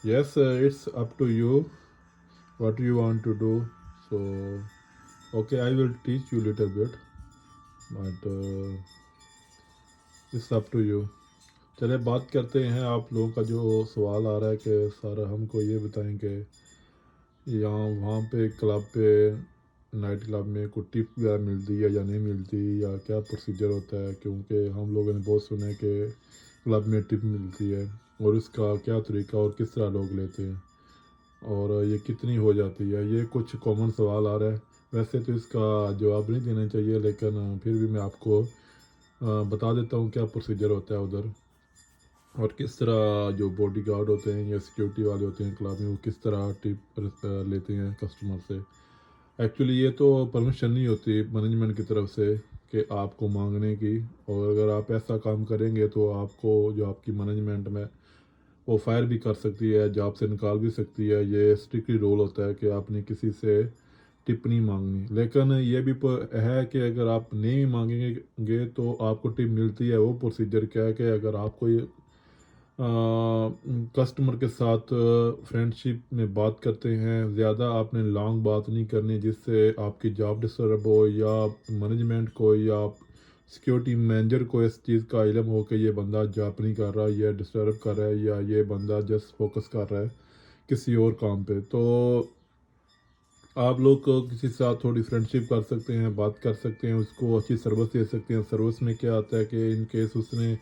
Yes, it's up to you what you want to do. So, okay, I will teach you little bit, but it's up to you. चले बात करते हैं आप लोगों का जो सवाल आ रहा है कि सर हमको ये बताएं कि यहाँ वहाँ पे क्लब पे नाइट क्लब में कोई टिप वगैरह मिलती है या नहीं मिलती, या क्या प्रोसीजर होता है, क्योंकि हम लोगों ने बहुत सुना है कि क्लब में टिप मिलती है और इसका क्या तरीका और किस तरह लोग लेते हैं और ये कितनी हो जाती है। ये कुछ कॉमन सवाल आ रहा है। वैसे तो इसका जवाब नहीं देना चाहिए, लेकिन फिर भी मैं आपको बता देता हूँ क्या प्रोसीजर होता है उधर, और किस तरह जो बॉडी गार्ड होते हैं या सिक्योरिटी वाले होते हैं क्लब में वो किस तरह टिप लेते हैं कस्टमर से। एक्चुअली ये तो परमिशन नहीं होती मैनेजमेंट की तरफ से कि आपको मांगने की, और अगर आप ऐसा काम करेंगे तो आपको जो आपकी मैनेजमेंट में वो फायर भी कर सकती है, जॉब से निकाल भी सकती है। ये स्ट्रिक्टली रूल होता है कि आपने किसी से टिप नहीं मांगनी। लेकिन ये भी है कि अगर आप नहीं मांगेंगे तो आपको टिप मिलती है। वो प्रोसीजर क्या है कि अगर आप कोई कस्टमर के साथ फ्रेंडशिप में बात करते हैं, ज़्यादा आपने लॉन्ग बात नहीं करनी जिससे आपकी जॉब डिस्टर्ब हो, या मैनेजमेंट को या सिक्योरिटी मैनेजर को इस चीज़ का इल्म हो कि ये बंदा जॉब नहीं कर रहा, ये डिस्टर्ब कर रहा है, या ये बंदा जस्ट फोकस कर रहा है किसी और काम पे। तो आप लोग को किसी के साथ थोड़ी फ्रेंडशिप कर सकते हैं, बात कर सकते हैं, उसको अच्छी सर्विस दे सकते हैं। सर्विस में क्या आता है कि इन केस उसने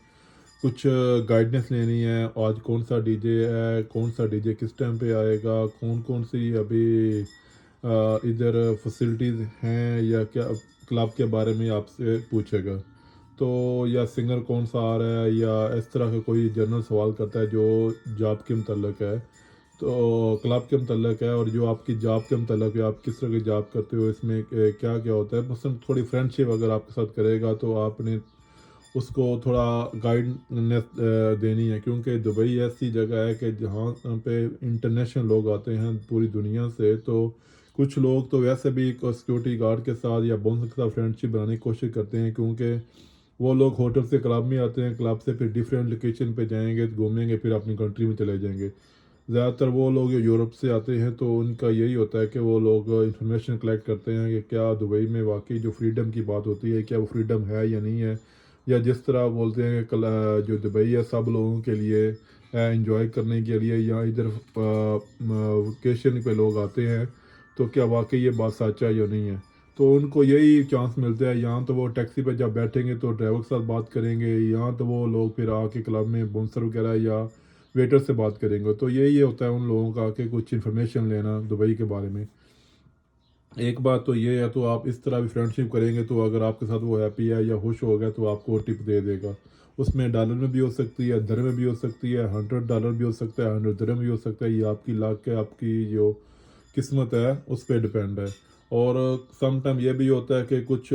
कुछ गाइडेंस लेनी है, आज कौन सा डीजे है, कौन सा डीजे किस टाइम पे आएगा, कौन कौन सी अभी इधर फैसिलिटीज़ हैं, या क्या क्लब के बारे में आपसे पूछेगा। तो या सिंगर कौन सा आ रहा है, या इस तरह का कोई जनरल सवाल करता है जो जॉब के मतलब है, तो क्लब के मतलब है, और जो आपकी जॉब के मतलब है, आप किस तरह की जॉब करते हो, इसमें क्या क्या होता है। मसलन थोड़ी फ्रेंडशिप अगर आपके साथ करेगा तो आपने उसको थोड़ा गाइडनेस देनी है, क्योंकि दुबई ऐसी जगह है कि जहाँ पे इंटरनेशनल लोग आते हैं पूरी दुनिया से। तो कुछ लोग तो वैसे भी सिक्योरिटी गार्ड के साथ या बॉस के साथ फ्रेंडशिप बनाने की कोशिश करते हैं, क्योंकि वो लोग होटल से क्लब में आते हैं, क्लब से फिर डिफरेंट लोकेशन पे जाएंगे, घूमेंगे, फिर अपनी कंट्री में चले जाएंगे। ज़्यादातर वो लोग जो यूरोप से आते हैं तो उनका यही होता है कि वो लोग इंफॉर्मेशन कलेक्ट करते हैं कि क्या दुबई में वाकई जो फ्रीडम की बात होती है क्या वो फ्रीडम है या नहीं है, या जिस तरह बोलते हैं कि जो दुबई है सब लोगों के लिए इंजॉय करने के लिए, या इधर वेकेशन पे लोग आते हैं, तो क्या वाकई ये बात सच है या नहीं है। तो उनको यही चांस मिलता है। यहाँ तो वो टैक्सी पे जब बैठेंगे तो ड्राइवर के साथ बात करेंगे, यहाँ तो वो लोग फिर आके क्लब में बाउंसर वगैरह या वेटर से बात करेंगे। तो यही होता है उन लोगों का कि कुछ इन्फॉर्मेशन लेना दुबई के बारे में। एक बात तो ये है, तो आप इस तरह भी फ्रेंडशिप करेंगे तो अगर आपके साथ वो हैप्पी है या खुश हो गया तो आपको टिप दे देगा। उसमें डॉलर में भी हो सकती है, दर में भी हो सकती है, $100 भी हो सकता है, 100 dirham भी हो सकता है। ये आपकी लाख के आपकी जो किस्मत है उस पर डिपेंड है। और सम टाइम ये भी होता है कि कुछ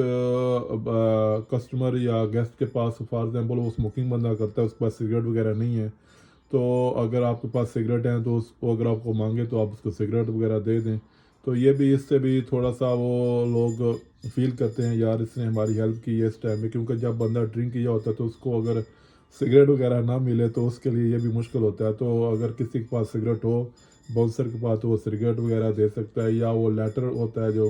कस्टमर या गेस्ट के पास फॉर एग्जांपल वो स्मोकिंग बंदा करता है, उसके पास सिगरेट वगैरह नहीं है, तो अगर आपके पास सिगरेट हैं तो उसको अगर आपको मांगे तो आप उसको सिगरेट वगैरह दे दें। तो ये भी इससे भी थोड़ा सा वो लोग फील करते हैं यार इसने हमारी हेल्प की है इस टाइम में, क्योंकि जब बंदा ड्रिंक किया होता है तो उसको अगर सिगरेट वगैरह ना मिले तो उसके लिए ये भी मुश्किल होता है। तो अगर किसी के पास सिगरेट हो बाउंसर के पास, तो वो सिगरेट वगैरह दे सकता है, या वो लेटर होता है जो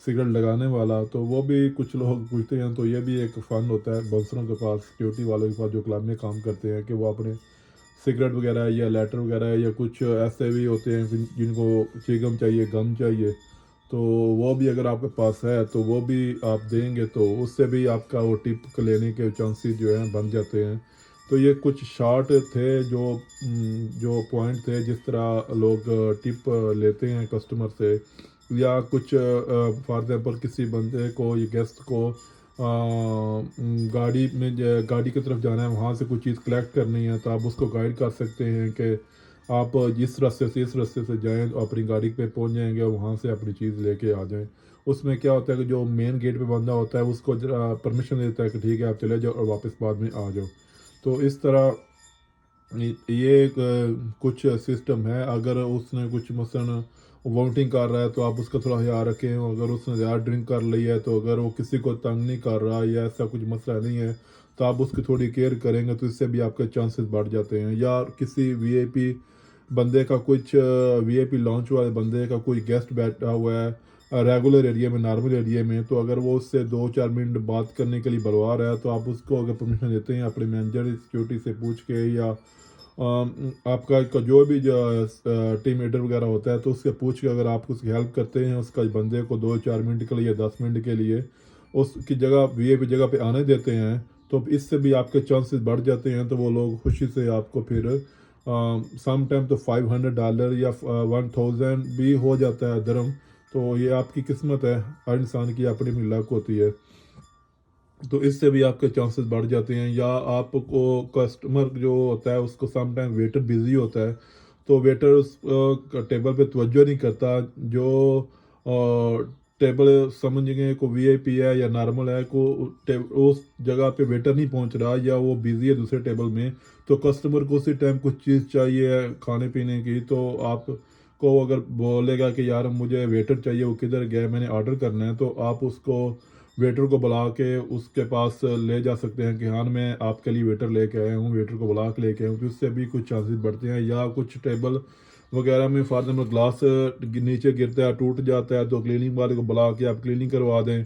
सिगरेट लगाने वाला, तो वो भी कुछ लोग पूछते हैं। तो ये भी एक फ़ंड होता है बाउंसरों के पास, सिक्योरिटी वालों के पास जो क्लब में काम करते हैं, कि वो अपने सिगरेट वगैरह या लेटर वगैरह या कुछ ऐसे भी होते हैं जिनको चिगम चाहिए, गम चाहिए, तो वो भी अगर आपके पास है तो वो भी आप देंगे तो उससे भी आपका वो टिप लेने के चांसेस जो हैं बन जाते हैं। तो ये कुछ शार्ट थे जो पॉइंट थे जिस तरह लोग टिप लेते हैं कस्टमर से। या कुछ फॉर एग्जांपल किसी बंदे को या गेस्ट को गाड़ी में गाड़ी की तरफ जाना है, वहाँ से कुछ चीज़ कलेक्ट करनी है, तो आप उसको गाइड कर सकते हैं कि आप जिस रास्ते से इस रास्ते से जाएं तो अपनी गाड़ी पे पहुंच जाएंगे और वहाँ से अपनी चीज़ लेके आ जाएं। उसमें क्या होता है कि जो मेन गेट पे बंदा होता है उसको परमिशन देता है कि ठीक है आप चले जाओ और वापस बाद में आ जाओ। तो इस तरह ये एक कुछ सिस्टम है। अगर उसने कुछ मसलन वोमिटिंग कर रहा है तो आप उसका थोड़ा ख्याल रखें। अगर उसने ज़्यादा ड्रिंक कर ली है तो अगर वो किसी को तंग नहीं कर रहा या ऐसा कुछ मसला नहीं है तो आप उसकी थोड़ी केयर करेंगे तो इससे भी आपके चांसेस बढ़ जाते हैं। या किसी वीआईपी बंदे का कुछ वीआईपी लॉन्च हुआ है, बंदे का कोई गेस्ट बैठा हुआ है रेगुलर एरिया में, नॉर्मल एरिया में, तो अगर वो उससे 2-4 मिनट बात करने के लिए बुलवा रहा है तो आप उसको अगर परमिशन देते हैं अपने मैनेजर सिक्योरिटी से पूछ के, या आपका का जो भी जो टीम लीडर वगैरह होता है तो उससे पूछ के अगर आप उसकी हेल्प करते हैं, उसका बंदे को 2-4 मिनट के लिए या 10 मिनट के लिए उसकी जगह वीआईपी जगह पे आने देते हैं, तो इससे भी आपके चांसेस बढ़ जाते हैं। तो वो लोग खुशी से आपको फिर सम टाइम तो $500 या 1000 भी हो जाता है दरम। तो ये आपकी किस्मत है, हर इंसान की अपनी अपनी लक होती है। तो इससे भी आपके चांसेस बढ़ जाते हैं। या आपको कस्टमर जो होता है उसको सम टाइम वेटर बिजी होता है, तो वेटर उस टेबल पे तवज्जो नहीं करता, जो टेबल समझिए को वीआईपी है या नॉर्मल है को उस जगह पे वेटर नहीं पहुंच रहा या वो बिजी है दूसरे टेबल में, तो कस्टमर को उसी टाइम कुछ चीज़ चाहिए है खाने पीने की, तो आप को अगर बोलेगा कि यार मुझे वेटर चाहिए, वो किधर गया, मैंने ऑर्डर करना है, तो आप उसको वेटर को बुला के उसके पास ले जा सकते हैं कि हाँ मैं आपके लिए वेटर लेके आया हूँ, वेटर को बुला के लेके आया हूँ, तो उससे भी कुछ चांसेस बढ़ते हैं। या कुछ टेबल वगैरह में फॉर एग्जाम्पल ग्लास नीचे गिरता है, टूट जाता है, तो क्लीनिंग वाले को बुला के आप क्लीनिंग करवा दें,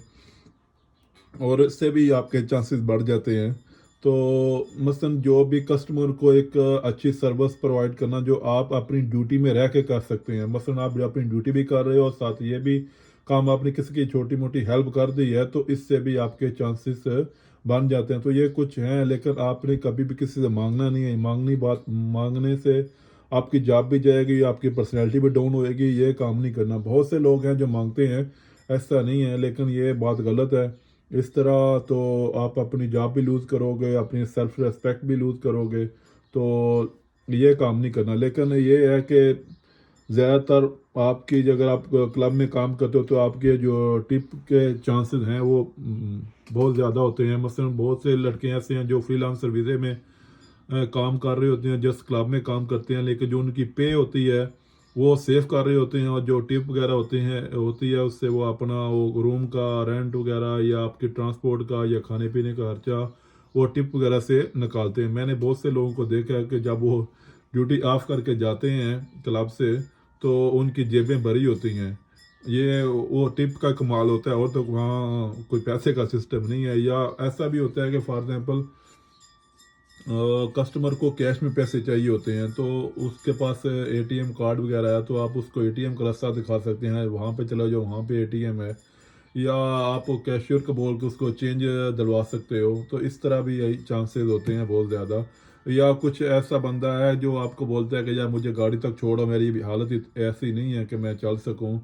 और इससे भी आपके चांसेस बढ़ जाते हैं। तो मसलन जो भी कस्टमर को एक अच्छी सर्विस प्रोवाइड करना जो आप अपनी ड्यूटी में रह के कर सकते हैं, मसलन आप अपनी ड्यूटी भी कर रहे हो और साथ ये भी काम आपने किसी की छोटी मोटी हेल्प कर दी है, तो इससे भी आपके चांसेस बन जाते हैं। तो ये कुछ हैं, लेकिन आपने कभी भी किसी से मांगना नहीं है, मांगने से आपकी जॉब भी जाएगी, आपकी पर्सनैलिटी भी डाउन होएगी, ये काम नहीं करना। बहुत से लोग हैं जो मांगते हैं, ऐसा नहीं है, लेकिन ये बात गलत है। इस तरह तो आप अपनी जॉब भी लूज़ करोगे, अपनी सेल्फ रिस्पेक्ट भी लूज़ करोगे, तो ये काम नहीं करना। लेकिन ये है कि ज़्यादातर आपकी अगर आप क्लब में काम करते हो तो आपके जो टिप के चांसेस हैं वो बहुत ज़्यादा होते हैं। मसलन बहुत से लड़के ऐसे हैं जो फ्रीलांसर वीज़े में काम कर रहे होते हैं, जस्ट क्लब में काम करते हैं, लेकिन जो उनकी पे होती है वो सेव कर रहे होते हैं, और जो टिप वगैरह होती है उससे वो अपना वो रूम का रेंट वगैरह या आपके ट्रांसपोर्ट का या खाने पीने का खर्चा वो टिप वगैरह से निकालते हैं। मैंने बहुत से लोगों को देखा है कि जब वो ड्यूटी ऑफ करके जाते हैं क्लब से तो उनकी जेबें भरी होती हैं। ये वो टिप का कमाल होता है, और तो वहाँ कोई पैसे का सिस्टम नहीं है। या ऐसा भी होता है कि फॉर एग्जांपल कस्टमर को कैश में पैसे चाहिए होते हैं, तो उसके पास एटीएम कार्ड वगैरह है, तो आप उसको एटीएम का रास्ता दिखा सकते हैं, वहाँ पे चला जाओ, वहाँ पे एटीएम है। या आप कैशियर को बोल के उसको चेंज दिलवा सकते हो। तो इस तरह भी यही चांसेस होते हैं बहुत ज़्यादा। या कुछ ऐसा बंदा है जो आपको बोलता है कि यार मुझे गाड़ी तक छोड़ो, मेरी भी हालत ऐसी नहीं है कि मैं चल सकूं,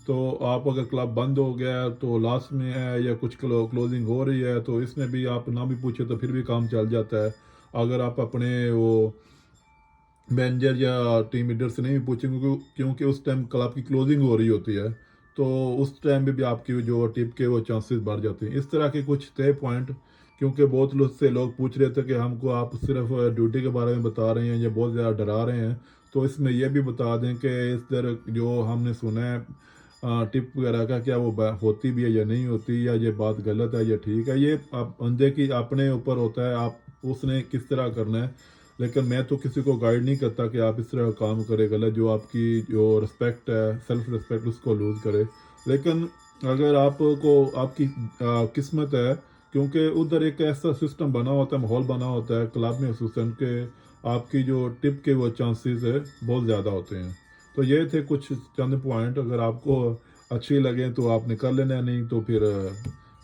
तो आप अगर क्लब बंद हो गया है तो लास्ट में है या कुछ क्लोजिंग हो रही है, तो इसमें भी आप ना भी पूछे तो फिर भी काम चल जाता है। अगर आप अपने वो मैनेजर या टीम लीडर से नहीं पूछेंगे क्योंकि उस टाइम क्लब की क्लोजिंग हो रही होती है, तो उस टाइम भी आपकी जो टिप के वो चांसेस बढ़ जाते हैं। इस तरह के कुछ तय पॉइंट, क्योंकि बहुत लोग से लोग पूछ रहे थे कि हमको आप सिर्फ ड्यूटी के बारे में बता रहे हैं या बहुत ज़्यादा डरा रहे हैं, तो इसमें यह भी बता दें कि इस तरह जो हमने सुना है टिप वगैरह का, क्या वो होती भी है या नहीं होती, या ये बात गलत है या ठीक है, ये आप बंदे की अपने ऊपर होता है, आप उसने किस तरह करना है। लेकिन मैं तो किसी को गाइड नहीं करता कि आप इस तरह का काम करें गलत, जो आपकी जो रिस्पेक्ट है, सेल्फ रिस्पेक्ट, उसको लूज़ करे। लेकिन अगर आपको आपकी किस्मत है, क्योंकि उधर एक ऐसा सिस्टम बना होता है, माहौल बना होता है क्लब में हुसैन के, आपकी जो टिप के वो चांसेस है बहुत ज़्यादा होते हैं। तो ये थे कुछ चंद पॉइंट, अगर आपको अच्छे लगे तो आपने कर लेना, नहीं तो फिर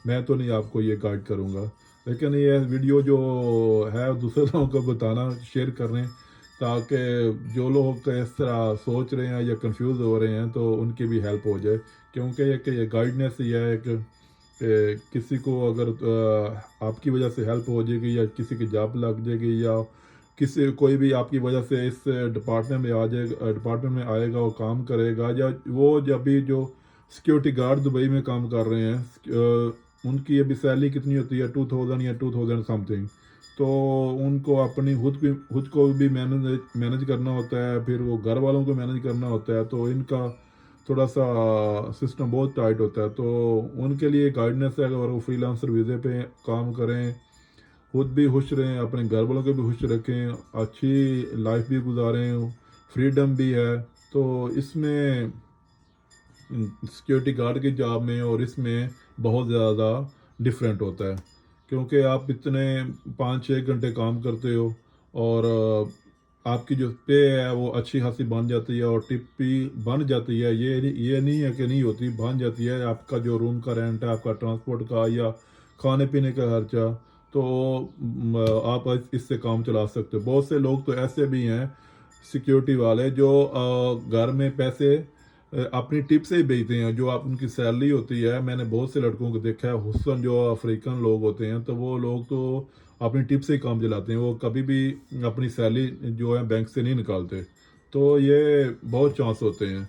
मैं तो नहीं आपको ये गाइड करूँगा। लेकिन ये वीडियो जो है दूसरे लोगों को बताना, शेयर कर रहे हैं, ताकि जो लोग इस तरह सोच रहे हैं या कंफ्यूज हो रहे हैं तो उनकी भी हेल्प हो जाए। क्योंकि ये गाइडनेस ये है कि किसी को अगर आपकी वजह से हेल्प हो जाएगी या किसी की जॉब लग जाएगी, या किसी कोई भी आपकी वजह से इस डिपार्टमेंट में आ जाएगा, डिपार्टमेंट में आएगा, वो काम करेगा, या वो जब भी जो सिक्योरिटी गार्ड दुबई में काम कर रहे हैं, उनकी अभी सैलरी कितनी होती है, 2000 या 2000 समथिंग, तो उनको अपनी खुद को भी मैनेज करना होता है, फिर वो घर वालों को मैनेज करना होता है, तो इनका थोड़ा सा सिस्टम बहुत टाइट होता है। तो उनके लिए गाइडनेस है, अगर वो फ्रीलांसर वीज़े पे काम करें, खुद भी खुश रहें, अपने घर वालों को भी खुश रखें, अच्छी लाइफ भी गुजारें, फ्रीडम भी है। तो इसमें सिक्योरिटी गार्ड के जॉब में और इसमें बहुत ज़्यादा डिफरेंट होता है, क्योंकि आप इतने 5-6 घंटे काम करते हो और आपकी जो पे है वो अच्छी खासी बन जाती है और टिप भी बन जाती है। ये नहीं है कि नहीं होती, बन जाती है। आपका जो रूम का रेंट है, आपका ट्रांसपोर्ट का या खाने पीने का खर्चा, तो आप इससे काम चला सकते हो। बहुत से लोग तो ऐसे भी हैं सिक्योरिटी वाले जो घर में पैसे अपनी टिप से ही भेजते हैं। जो आप उनकी सैलरी होती है, मैंने बहुत से लड़कों को देखा है, हुस्सन जो अफ्रीकन लोग होते हैं, तो वो लोग तो अपनी टिप से ही काम चलाते हैं। वो कभी भी अपनी सैलरी जो है बैंक से नहीं निकालते। तो ये बहुत चांस होते हैं।